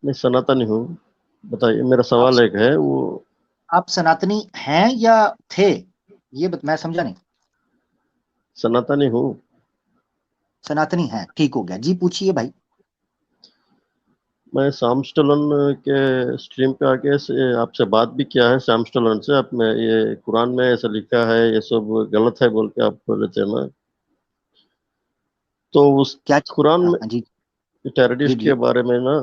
मैं सनातनी हूँ। बताइए, मेरा आप सवाल एक है वो। आप सनातनी हैं या थे? मैं समझा नहीं। सनातनी हूँ। सनातनी हैं, ठीक हो गया जी, पूछिए भाई। मैं श्याम स्टलन के स्ट्रीम पे आके से आपसे बात भी किया है, श्याम स्टलन से। आप में ये कुरान में ऐसा लिखा है, ये सब गलत है बोल के आप बोले थे ना। तो उस क्या? कुरान हाँ में हाँ, जी जी टेररिस्ट जी। के बारे में ना,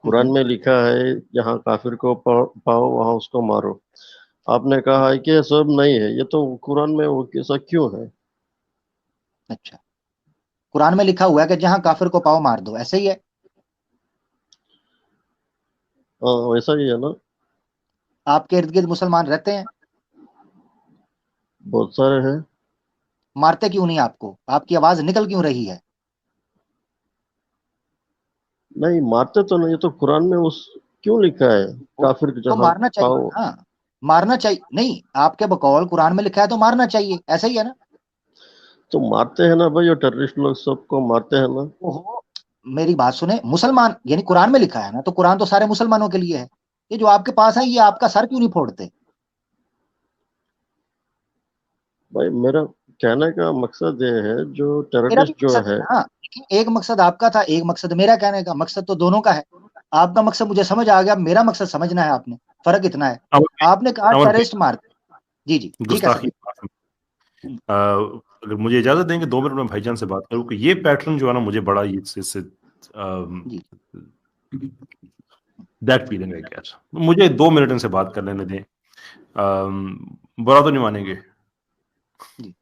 कुरान में लिखा है जहाँ काफिर को पाओ वहां उसको मारो। आपने हम्म, कहा है कि ये सब नहीं है, ये तो कुरान में वो ऐसा क्यों है? अच्छा, कुरान में लिखा हुआ है कि जहां काफिर को पाओ मार दो, ऐसे ही है। हाँ, वैसा ही है ना। आपके इर्द गिर्द मुसलमान रहते हैं? बहुत सारे हैं। मारते क्यों नहीं आपको? आपकी आवाज निकल क्यों रही है? नहीं, मारते तो नहीं, ये तो कुरान में उस क्यों लिखा है? काफिर को तो जहाँ मारना चाहिए। पाओ। हाँ, मारना चाहिए। नहीं, आपके बकौल कुरान में लिखा है तो मारना चाहिए, ऐसा ही है ना? तो मारते हैं ना भाई, ये टेररिस्ट लोग सबको मारते हैं ना। ओहो, मेरी बात सुने, मुसलमान यानी कुरान में लिखा है ना, तो कुरान तो सारे मुसलमानों के लिए है। ये जो आपके पास है, ये आपका सर क्यों नहीं फोड़ते? भाई मेरा कहने का मकसद ये है, जो मेरा भी टेररिस्ट जो मकसद है। है ना, लेकिन एक मकसद आपका था, एक मकसद मेरा। कहने का मकसद तो दोनों का है। आपका मकसद मुझे समझ आ गया, मेरा मकसद समझना है आपने। फर्क इतना है। अमर आपने कहा अमर टेररिस्ट भाई, मार। जी जी, ठीक है सर। गुस्ताखी। अगर मुझे इजाजत देंगे 2 मिनट में भाईजान से बात करूं कि ये पैटर्न जो है ना, मुझे बड़ा इससे जी दैट फीलिंग है क्या। मुझे 2 मिनट इनसे बात कर लेने दें। बुरा तो नहीं मानेंगे? जी,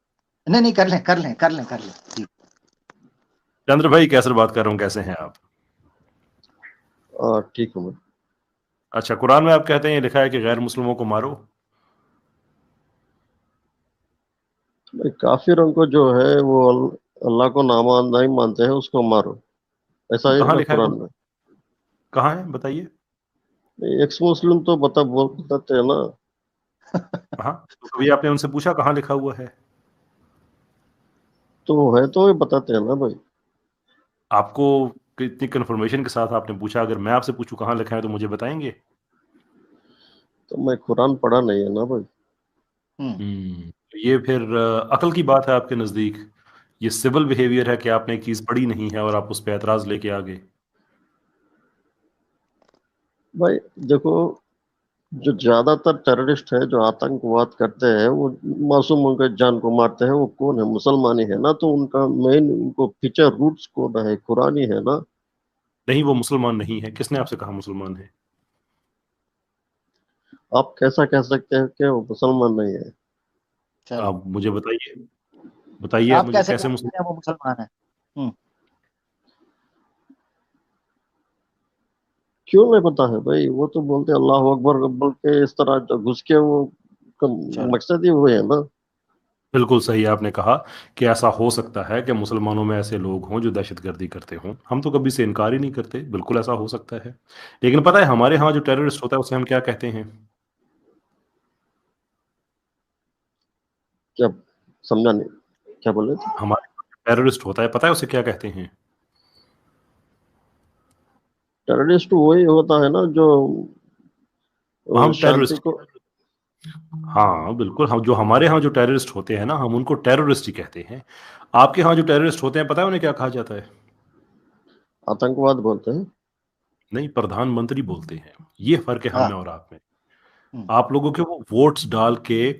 नहीं नहीं, कर लें कर लें कर लें कर लें जी। चंद्र भाई, कैसे बात कर रहा हूँ, कैसे हैं आप? ठीक हूँ मैं। अच्छा, कुरान में आप कहते हैं, ये लिखा है कि गैर मुस्लिमों को मारो। भाई काफिरों को जो है वो अल्लाह को नहीं मानते हैं, उसको मारो। ऐसा है जी ना जी। कहाँ जी लिखा है कुरान में? कहाँ है बताइए? एक्स मुस्लिम तो बताते हैं ना। हाँ, हाँ, तो कभी आपने उनसे पूछा कहाँ लिखा हुआ है? तो है तो ये बताते हैं ना भाई। आपको कितनी कंफर्मेशन के साथ आपने पूछा? अगर मैं आपसे पूछूं कहाँ लिखा है तो मुझे बताएंगे? तो मैं कुरान पढ़ा नहीं है ना भाई। हम्म। तो ये फिर अकल की बात है आपके नजदीक? ये सिविल बिहेवियर है कि आपने एक चीज पढ़ी नहीं है और आप उस पर एतराज लेके आ गए? भाई देखो, जो ज्यादातर टेररिस्ट है जो आतंकवाद करते हैं, वो मासूमों के जान को मारते हैं, वो कौन है? मुसलमान ही है ना। तो उनका मेन, उनको पीछे रूट्स कौन है? कुरान ही है ना। नहीं, वो मुसलमान नहीं है। किसने आपसे कहा मुसलमान है? आप कैसा कह सकते हैं कि वो मुसलमान नहीं है? चलो, आप मुझे बताइए, बताइए आप आप मुझे कैसे कह कैसे सकते मुसलमान। हैं वो मुसलमान है? हम्म। क्यों नहीं पता है भाई? वो तो बोलते हैं अल्लाह अकबर बोल के, इस तरह जो घुस के वो चलो, मकसद ही वो है ना। बिल्कुल सही आपने कहा कि ऐसा हो सकता है कि मुसलमानों में ऐसे लोग हों जो दहशतगर्दी करते हों। हम तो कभी से इनकार ही नहीं करते, बिल्कुल ऐसा हो सकता है। लेकिन पता है हमारे यहाँ जो टेररिस्ट होता है उसे हम क्या कहते हैं? क्या? समझा नहीं, क्या बोले थे? हमारे टेररिस्ट होता है, पता है उसे क्या कहते हैं? टेररिस्ट वही होता है ना जो हम शांति टेररिस्ट। को। हाँ बिल्कुल, हम जो हमारे यहाँ जो टेररिस्ट होते हैं ना, हम उनको टेररिस्ट ही कहते हैं। आपके यहाँ जो टेररिस्ट होते हैं, पता है उन्हें क्या कहा जाता है? आतंकवाद बोलते हैं। नहीं, प्रधानमंत्री बोलते हैं। ये फर्क है हम हाँ। में और आप में। हम्म। आप लोगों के वो वोट्स डाल के,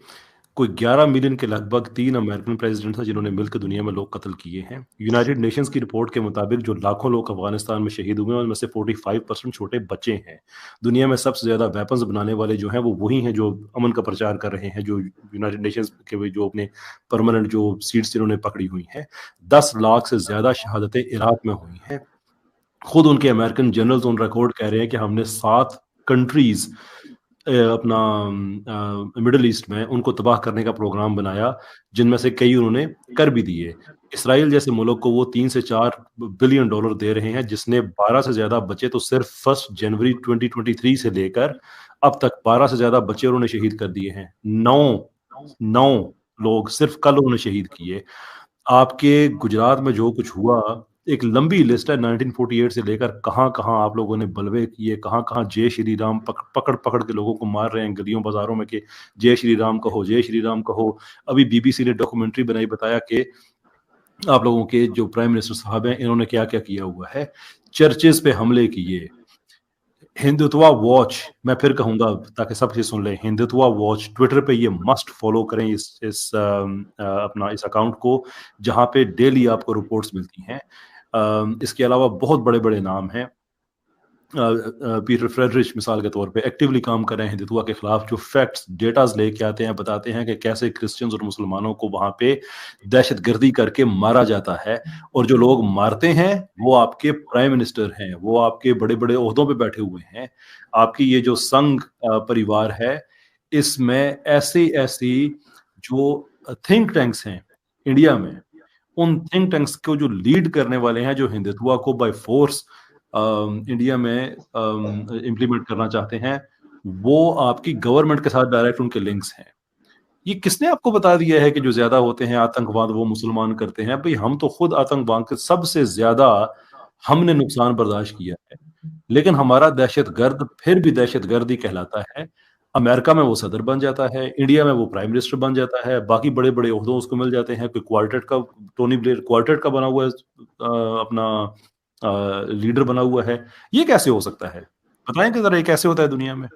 कोई 11 मिलियन के लगभग 3 अमेरिकन प्रेसिडेंट हैं जिन्होंने मिलकर दुनिया में लोग कत्ल किए हैं। यूनाइटेड नेशंस की रिपोर्ट के मुताबिक जो लाखों लोग अफगानिस्तान में शहीद हुए हैं, उनमें से 45% छोटे बच्चे हैं। दुनिया में सबसे ज्यादा वेपन्स बनाने वाले जो हैं वो वही हैं जो अमन का प्रचार कर रहे हैं, जो यूनाइटेड नेशंस के जो अपने परमानेंट जो सीट्स जिन्होंने पकड़ी हुई हैं। 10 लाख से ज्यादा शहादतें इराक में हुई हैं। खुद उनके अमेरिकन जनरल्स ऑन रिकॉर्ड कह रहे हैं कि हमने 7 कंट्रीज अपना मिडिल ईस्ट में उनको तबाह करने का प्रोग्राम बनाया, जिनमें से कई उन्होंने कर भी दिए। इसराइल जैसे मुल्क को वो 3 से 4 बिलियन डॉलर दे रहे हैं, जिसने 12 से ज्यादा बच्चे तो सिर्फ 1 जनवरी 2023 से लेकर अब तक 12 से ज्यादा बच्चे उन्होंने शहीद कर दिए हैं। 9 लोग सिर्फ कल उन्होंने शहीद किए। आपके गुजरात में जो कुछ हुआ, एक लंबी लिस्ट है 1948 से लेकर कहाँ कहाँ आप लोगों ने बलवे किए, कहाँ कहाँ जय श्री राम पकड़ पकड़ के लोगों को मार रहे हैं गलियों बाजारों में कि जय श्री राम कहो, जय श्री राम कहो। अभी बीबीसी ने डॉक्यूमेंट्री बनाई, बताया कि आप लोगों के जो प्राइम मिनिस्टर साहब हैं इन्होंने क्या क्या किया हुआ है। चर्चेस पे हमले किए। हिंदुत्वा वॉच, मैं फिर कहूंगा ताकि सब चीज सुन लें, हिंदुत्वा वॉच ट्विटर पे ये मस्ट फॉलो करें इस अपना इस अकाउंट को, जहां पे डेली आपको रिपोर्ट्स मिलती हैं। इसके अलावा बहुत बड़े बड़े नाम हैं। पीटर फ्रेडरिच मिसाल के तौर पे एक्टिवली काम कर रहे हैं हिंदुत्व के खिलाफ, जो फैक्ट्स डेटाज लेके आते हैं, बताते हैं कि कैसे क्रिश्चियंस और मुसलमानों को वहां पे दहशतगर्दी करके मारा जाता है। और जो लोग मारते हैं वो आपके प्राइम मिनिस्टर हैं, वो आपके बड़े बड़े ओहदों पे बैठे हुए हैं। आपकी ये जो संघ परिवार है, इसमें ऐसी ऐसी जो थिंक टैंक्स हैं इंडिया में, उन थिंक टैंक्स को जो लीड करने वाले हैं, जो हिंदुत्व को बाय फोर्स इंडिया में इम्प्लीमेंट करना चाहते हैं, वो आपकी गवर्नमेंट के साथ डायरेक्ट उनके लिंक्स हैं। ये किसने आपको बता दिया है कि जो ज्यादा होते हैं आतंकवाद वो मुसलमान करते हैं? भाई हम तो खुद आतंकवाद के सबसे ज्यादा हमने नुकसान बर्दाश्त किया है, लेकिन हमारा दहशतगर्द फिर भी दहशतगर्द ही कहलाता है। अमेरिका में वो सदर बन जाता है, इंडिया में वो प्राइम मिनिस्टर बन जाता है, बाकी बड़े बड़े ओहदों उसको मिल जाते हैं। कोई क्वार्टेट का, टोनी ब्लेयर क्वार्टेट का बना हुआ है, अपना लीडर बना हुआ है। ये कैसे हो सकता है? बताएं कि जरा ये कैसे होता है दुनिया में।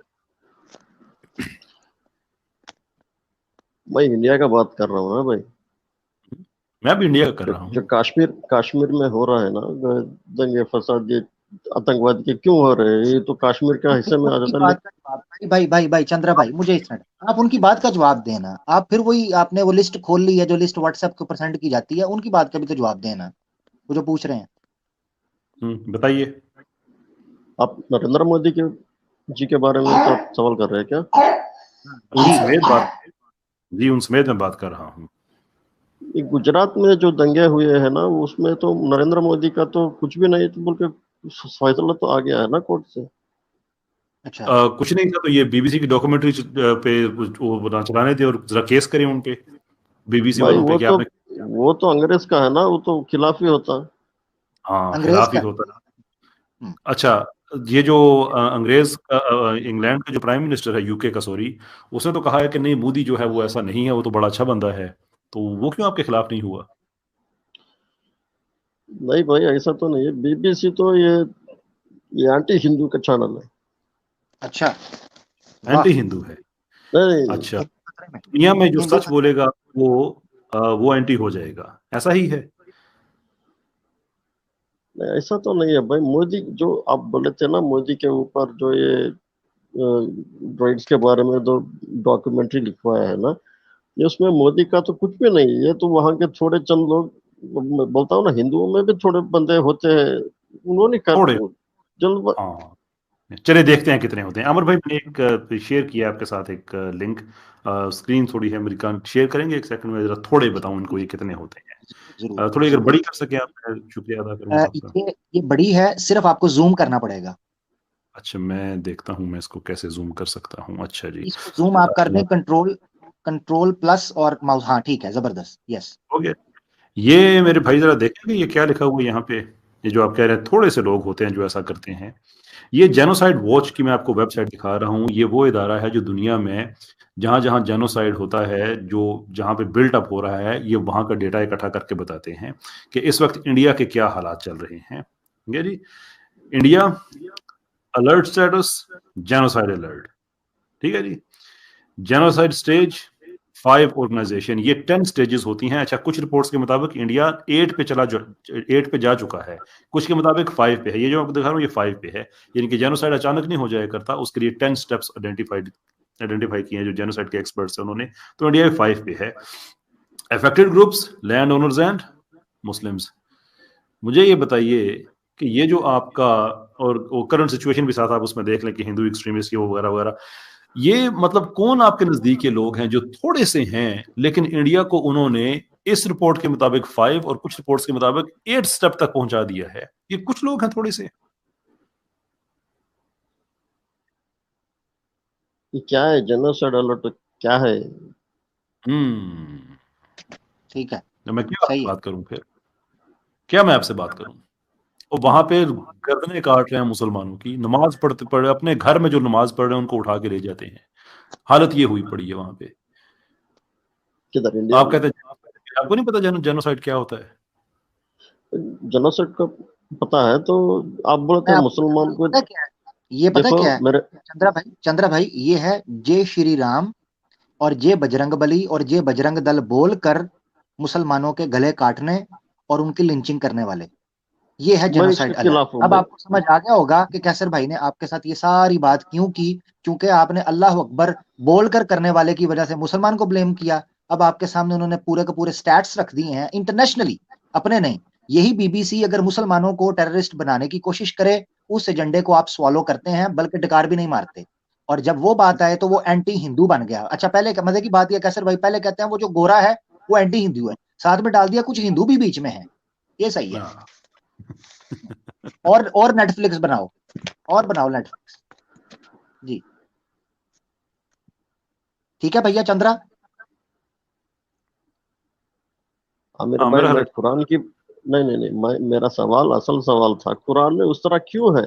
मैं इंडिया का बात कर रहा हूँ ना भाई। मैं भी इंडिया का कर रहा हूँ। जो कश्मीर में हो रहा है ना दंगे फसाद, ये आतंकवाद के क्यों हो रहे हैं? ये तो कश्मीर का हिस्से में आ जाता है। भाई चंद्रा भाई, मुझे इस मिनट आप उनकी बात का जवाब देना। आप फिर वही आपने वो लिस्ट खोल ली है जो लिस्ट व्हाट्सएप के ऊपर सेंड की जाती है, उनकी बात का भी तो जवाब देना, वो जो पूछ रहे हैं। बताइए। आप नरेंद्र मोदी के जी के बारे में तो सवाल कर रहे हैं क्या? उन समेत बात जी, उन समेत मैं बात कर रहा हूँ। गुजरात में जो दंगे हुए हैं ना, उसमें तो नरेंद्र मोदी का तो कुछ भी नहीं, तो बोल के फैसला तो आ गया है ना कोर्ट से। अच्छा। कुछ नहीं था तो ये बीबीसी की डॉक्यूमेंट्री पे वो चलाने थे और जरा केस करें उन पे, बीबीसी वालों पे कि आपने। वो तो अंग्रेज का है ना, वो तो खिलाफ ही होता है। हाँ, खिलाफ ही होता है। अच्छा, ये जो अंग्रेज का इंग्लैंड का जो प्राइम मिनिस्टर है, यूके का, सॉरी, उसने तो कहा है कि नहीं, मोदी जो है वो ऐसा नहीं है, वो तो बड़ा अच्छा बंदा है। तो वो क्यों आपके खिलाफ नहीं हुआ? नहीं भाई, ऐसा तो नहीं है। बीबीसी तो ये एंटी हिंदू का चैनल है। अच्छा, एंटी हिंदू है? नहीं, अच्छा, दुनिया में जो सच बोलेगा वो एंटी हो जाएगा, ऐसा ही है? नहीं, ऐसा तो नहीं है भाई। मोदी जो आप बोले थे ना, मोदी के ऊपर जो ये ड्राइड्स के बारे में जो डॉक्यूमेंट्री लिखवाया है ना, ये उसमें मोदी का तो कुछ भी नहीं। ये तो वहां के थोड़े चंद लोग, मैं बोलता हूँ ना, हिंदुओं में भी थोड़े बंदे होते हैं, उन्होंने थोड़े, जल्द। हाँ। चलिए देखते हैं कितने होते हैं। अमर भाई, मैंने एक शेयर किया आपके साथ एक लिंक, स्क्रीन थोड़ी है मेरी, शेयर करेंगे एक सेकंड में, जरा थोड़े बताऊं इनको ये कितने होते हैं। थोड़ी अगर बड़ी कर सके आप, शुक्रिया अदा करूंगा आपका। ये बड़ी है, सिर्फ आपको जूम करना पड़ेगा। अच्छा, मैं देखता हूं मैं इसको कैसे जूम कर सकता हूं। अच्छा जी, इसको जूम आप कर दें, कंट्रोल प्लस और माउस। हाँ ठीक है, जबरदस्त, यस हो गया। ये मेरे भाई जरा देखेंगे ये क्या लिखा हुआ है यहाँ पे। ये जो आप कह रहे हैं थोड़े से लोग होते हैं जो ऐसा करते हैं, ये जेनोसाइड वॉच की मैं आपको वेबसाइट दिखा रहा हूँ। ये वो इदारा है जो दुनिया में जहां जहां जेनोसाइड होता है, जो जहां पे बिल्ट अप हो रहा है, ये वहां का डेटा इकट्ठा करके बताते हैं कि इस वक्त इंडिया के क्या हालात चल रहे हैं। ठीक है ji, India alert status, genocide alert. ठीक है जी, जेनोसाइड स्टेज 5 ऑर्गेनाइजेशन, ये 10 स्टेजेस होती हैं। अच्छा, कुछ रिपोर्ट्स के मुताबिक इंडिया 8 पे जा चुका है, कुछ के मुताबिक 5 पे है। ये जो आपको दिखा रहा हूँ ये 5 पे है, यानी कि जेनोसाइड अचानक नहीं हो जाया करता, उसके लिए 10 स्टेप्स आइडेंटिफाई किए हैं जो जेनोसाइड के एक्सपर्ट्स हैं उन्होंने। तो इंडिया 5 पे है। Affected groups, land owners and Muslims. मुझे ये बताइए कि ये जो आपका, और करंट सिचुएशन भी साथ आप उसमें देख लें कि हिंदू एक्सट्रीमिस्ट वगैरह वगैरह, ये मतलब कौन आपके नजदीक के लोग हैं जो थोड़े से हैं, लेकिन इंडिया को उन्होंने इस रिपोर्ट के मुताबिक 5 और कुछ रिपोर्ट्स के मुताबिक 8 स्टेप तक पहुंचा दिया है? ये कुछ लोग हैं थोड़े से। ये क्या है जेनोसाइड अलर्ट? क्या है? ठीक है, मैं क्या सही है। बात करूं फिर? क्या मैं आपसे बात करूं? और वहां पे गर्दनें काट रहे हैं मुसलमानों की, नमाज पढ़ते पढ़े अपने घर में जो नमाज पढ़ रहे हैं उनको उठा के ले जाते हैं। हालत ये हुई पड़ी है वहां पे। किधर इंडिया आप में? कहते हैं आपको नहीं पता जेनोसाइड क्या होता है? जेनोसाइड का पता है, तो आप बोलते मैं हैं आपको मुसलमान को। पता क्या है, ये पता देखो क्या है मेरे, चंद्रा भाई, ये है जय श्री राम और जय बजरंग बली और जय बजरंग दल बोलकर मुसलमानों के गले काटने और उनकी लिंचिंग करने वाले, ये है मैं इसके जेनोसाइड अलर्ट। खिलाफ हूँ अब भाई। आपको समझ आ गया होगा कि कैसर भाई ने आपके साथ ये सारी बात क्यों की, क्योंकि आपने अल्लाह अकबर बोलकर करने वाले की वजह से मुसलमान को ब्लेम किया। अब आपके सामने उन्होंने पूरे के पूरे स्टैट्स रख दिए हैं इंटरनेशनली, अपने नहीं। यही बीबीसी अगर मुसलमानों को टेररिस्ट बनाने की कोशिश करे, उस एजेंडे को आप स्वॉलो करते हैं, बल्कि डकार भी नहीं मारते। और जब वो बात आए तो वो एंटी हिंदू बन गया। अच्छा, पहले मजे की बात यह कैसर भाई, पहले कहते हैं वो जो गोरा है वो एंटी हिंदू है, साथ में डाल दिया कुछ हिंदू भी बीच में है। ये सही है। हाँ। और नेटफ्लिक्स बनाओ, और बनाओ नेटफ्लिक्स जी। ठीक है भैया चंद्रा। मेरे हाँ, भाई, मेरा मैं ख्याल कुरान की, नहीं नहीं नहीं, मेरा सवाल, असल सवाल था, कुरान में उस तरह क्यों है,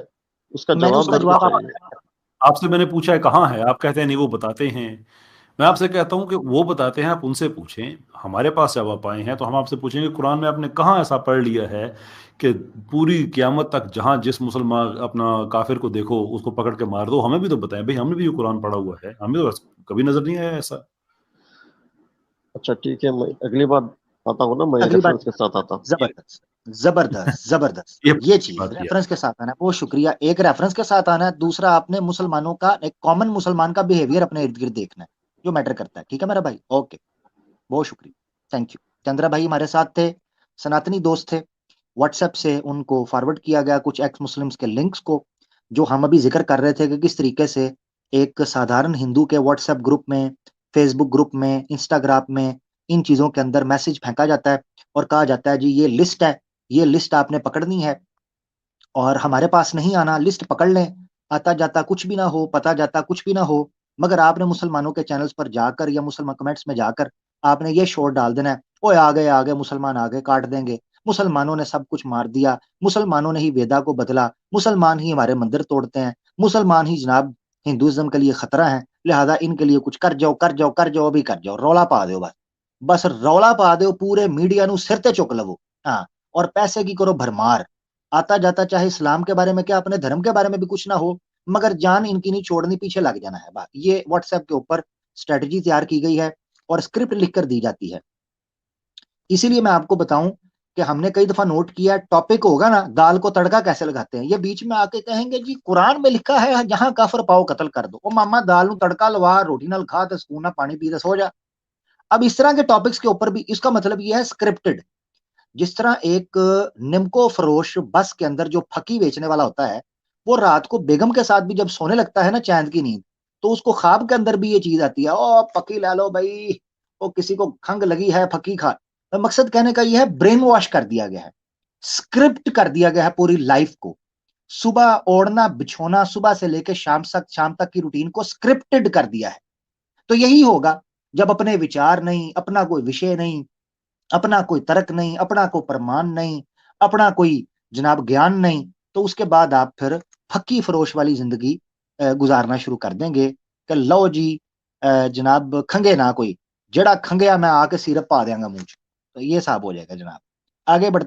उसका मैंने जवाब उसका मेरे को जवाब चाहिए। आपसे मैंने पूछा है कहाँ है, आप कहते हैं नहीं वो बताते हैं। मैं आपसे कहता हूँ कि वो बताते हैं, आप उनसे पूछें। हमारे पास जब आप आए हैं तो हम आपसे पूछेंगे कुरान में आपने कहाँ ऐसा पढ़ लिया है कि पूरी क़यामत तक जहाँ जिस मुसलमान अपना काफिर को देखो उसको पकड़ के मार दो। हमें भी तो बताएं भाई, हमने भी ये कुरान पढ़ा हुआ है, हमें तो कभी नजर नहीं आया ऐसा। अच्छा ठीक है, मैं अगली बार आता हूँ ना, मैं अगली बार रेफरेंस के साथ आता हूँ। ये जबरदस्त, जबरदस्त, जबरदस्त। ये ये चीज बात किया। रेफरेंस के साथ आना है, बहुत शुक्रिया। एक रेफरेंस के साथ आना है, दूसरा आपने मुसलमानों का एक कॉमन मुसलमान का बिहेवियर अपने इर्द गिर्द देखना है, जो मैटर करता है। ठीक है मेरा भाई, ओके, बहुत शुक्रिया, थैंक यू। चंद्रा भाई हमारे साथ थे, सनातनी दोस्त थे। व्हाट्सएप से उनको फॉरवर्ड किया गया कुछ एक्स मुस्लिम्स के लिंक्स को, जो हम अभी जिक्र कर रहे थे कि किस तरीके से एक साधारण हिंदू के व्हाट्सएप ग्रुप में, फेसबुक ग्रुप में, इंस्टाग्राम में इन चीजों के अंदर मैसेज फेंका जाता है और कहा जाता है जी ये लिस्ट है, ये लिस्ट आपने पकड़नी है और हमारे पास नहीं आना, लिस्ट पकड़ लें। आता जाता कुछ भी ना हो, पता जाता कुछ भी ना हो, मगर आपने मुसलमानों के चैनल्स पर जाकर या मुसलमान कमेंट्स में जाकर आपने ये शोर डाल देना है, ओए आ गए मुसलमान, आ गए काट देंगे, मुसलमानों ने सब कुछ मार दिया, मुसलमानों ने ही वेदा को बदला, मुसलमान ही हमारे मंदिर तोड़ते हैं, मुसलमान ही जनाब हिंदुइज्म के लिए खतरा है, लिहाजा इनके लिए कुछ कर जाओ, कर जाओ, कर जाओ, अभी कर जाओ, रौला पा दो बस। बस रौला पा दो, पूरे मीडिया नु सिर ते चुक लवो। हाँ, और पैसे की करो भरमार। आता जाता चाहे इस्लाम के बारे में क्या, अपने धर्म के बारे में भी कुछ ना हो, मगर जान इनकी नहीं छोड़नी, पीछे लग जाना है बात। ये व्हाट्सएप के ऊपर स्ट्रेटजी तैयार की गई है और स्क्रिप्ट लिखकर दी जाती है। इसीलिए मैं आपको बताऊं कि हमने कई दफा नोट किया, टॉपिक होगा ना दाल को तड़का कैसे लगाते हैं, ये बीच में आके कहेंगे जी कुरान में लिखा है जहां काफर पाओ कत्ल कर दो। ओ मामा दाल नु तड़का लवा, रोटी नाल खा ते सुकून नाल पानी पी ते सो जा। अब इस तरह के टॉपिक्स के ऊपर भी इसका मतलब ये है स्क्रिप्टेड। जिस तरह एक निम्को फरोश बस के अंदर जो फकी बेचने वाला होता है, वो रात को बेगम के साथ भी जब सोने लगता है ना चैन की नींद, तो उसको ख्वाब के अंदर भी ये चीज आती है, ओ फकी ला लो भाई, वो किसी को खंग लगी है फकी खा। तो मकसद कहने का ये है ब्रेन वॉश कर दिया गया है, स्क्रिप्ट कर दिया गया है पूरी लाइफ को। सुबह ओढ़ना बिछोना, सुबह से लेकर शाम तक की रूटीन को स्क्रिप्टेड कर दिया है। तो यही होगा जब अपने विचार नहीं, अपना कोई विषय नहीं, अपना कोई तर्क नहीं, अपना कोई प्रमाण नहीं, अपना कोई जनाब ज्ञान नहीं, तो उसके बाद आप फिर फक्की फरोश वाली जिंदगी गुजारना शुरू कर देंगे कि लो जी जनाब खंगे ना कोई, जड़ा खंगया मैं आके सिरप पा देंगा मुंह च। तो ये साहब हो जाएगा जनाब। आगे बढ़